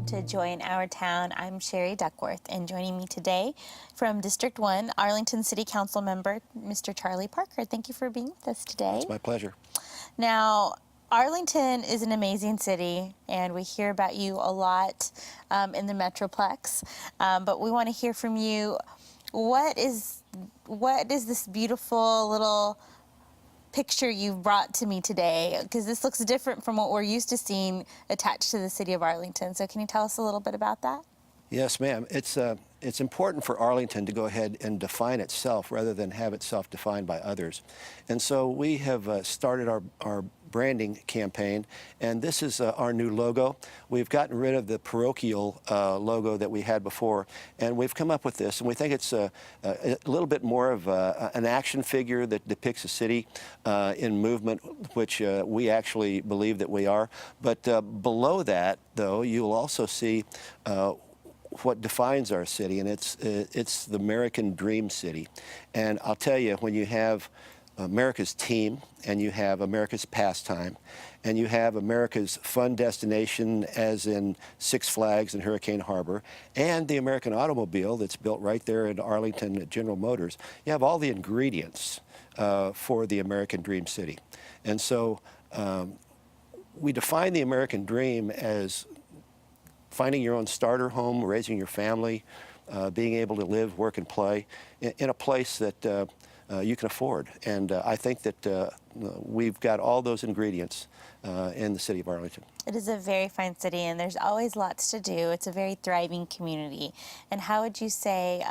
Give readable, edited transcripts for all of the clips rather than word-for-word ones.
to Joy in Our Town. I'm Sherry Duckworth, and joining me today from District 1, Arlington City Council member, Mr. Charlie Parker. Thank you for being with us today. It's my pleasure. Now, Arlington is an amazing city, and we hear about you a lot in the Metroplex, but we want to hear from you. What is this beautiful little picture you've brought to me today? Because this looks different from what we're used to seeing attached to the city of Arlington. So can you tell us a little bit about that? Yes, ma'am. It's important for Arlington to go ahead and define itself rather than have itself defined by others. And so we have started our branding campaign, and this is our new logo. We've gotten rid of the parochial logo that we had before, and we've come up with this, and we think it's a little bit more of an action figure that depicts a city in movement, which we actually believe that we are. But below that, though, you'll also see what defines our city, and it's the American Dream City. And I'll tell you, when you have America's team, and you have America's pastime, and you have America's fun destination, as in Six Flags and Hurricane Harbor, and the American automobile that's built right there in Arlington at General Motors, you have all the ingredients for the American Dream City. And so we define the American Dream as finding your own starter home, raising your family, being able to live, work, and play in a place that you can afford. And I think that we've got all those ingredients in the city of Arlington. It is a very fine city, and there's always lots to do. It's a very thriving community. And how would you say,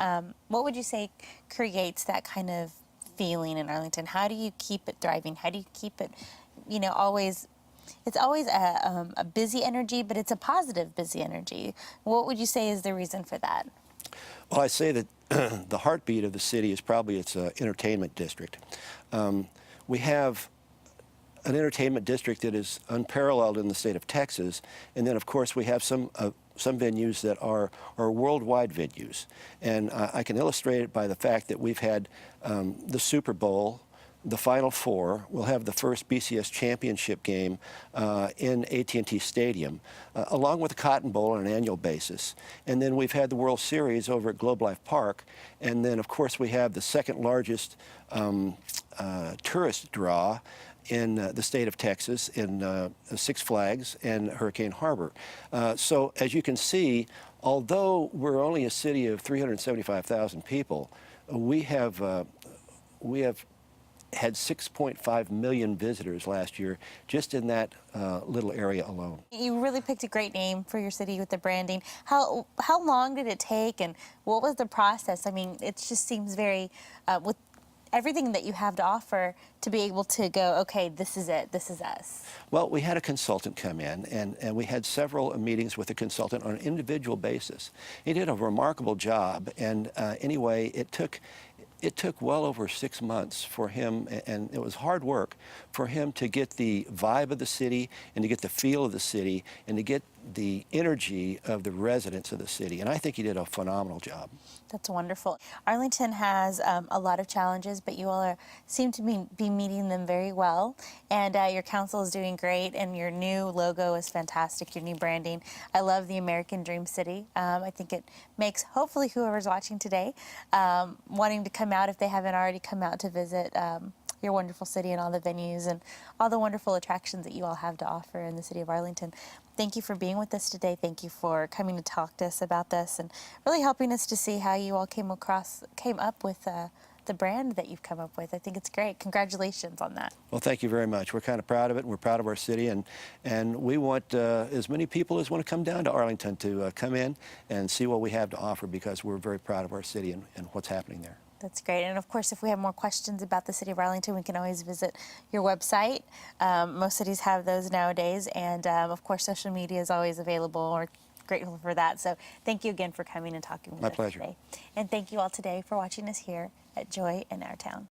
what would you say creates that kind of feeling in Arlington? How do you keep it thriving? How do you keep it, you know, always? It's always a busy energy, but it's a positive busy energy. What would you say is the reason for that? Well, I say that the heartbeat of the city is probably its entertainment district. We have an entertainment district that is unparalleled in the state of Texas, and then of course we have some venues that are worldwide venues. And I can illustrate it by the fact that we've had the Super Bowl, the Final Four. We'll have the first BCS championship game in AT&T Stadium, along with the Cotton Bowl on an annual basis. And then we've had the World Series over at Globe Life Park. And then, of course, we have the second largest tourist draw in the state of Texas, in Six Flags and Hurricane Harbor. So as you can see, although we're only a city of 375,000 people, we have had 6.5 million visitors last year just in that little area alone. You really picked a great name for your city with the branding. How long did it take, and what was the process? I mean, it just seems very, with everything that you have to offer, to be able to go, okay, this is it, this is us. Well, we had a consultant come in, and we had several meetings with the consultant on an individual basis. He did a remarkable job, and anyway, it took well over 6 months for him, and it was hard work for him to get the vibe of the city and to get the feel of the city and to get the energy of the residents of the city. And I think he did a phenomenal job. That's wonderful. Arlington has a lot of challenges, but you all seem to be meeting them very well. And your council is doing great, and your new logo is fantastic, your new branding. I love the American Dream City. I think it makes, hopefully, whoever's watching today wanting to come out, if they haven't already come out to visit your wonderful city and all the venues and all the wonderful attractions that you all have to offer in the city of Arlington. Thank you for being with us today. Thank you for coming to talk to us about this and really helping us to see how you all came up with the brand that you've come up with. I think it's great. Congratulations on that. Well, thank you very much. We're kind of proud of it, and we're proud of our city, and we want as many people as want to come down to Arlington to come in and see what we have to offer, because we're very proud of our city and what's happening there. That's great. And of course, if we have more questions about the city of Arlington, we can always visit your website. Most cities have those nowadays. And of course, social media is always available. We're grateful for that. So thank you again for coming and talking with us today. My pleasure. And thank you all today for watching us here at Joy in Our Town.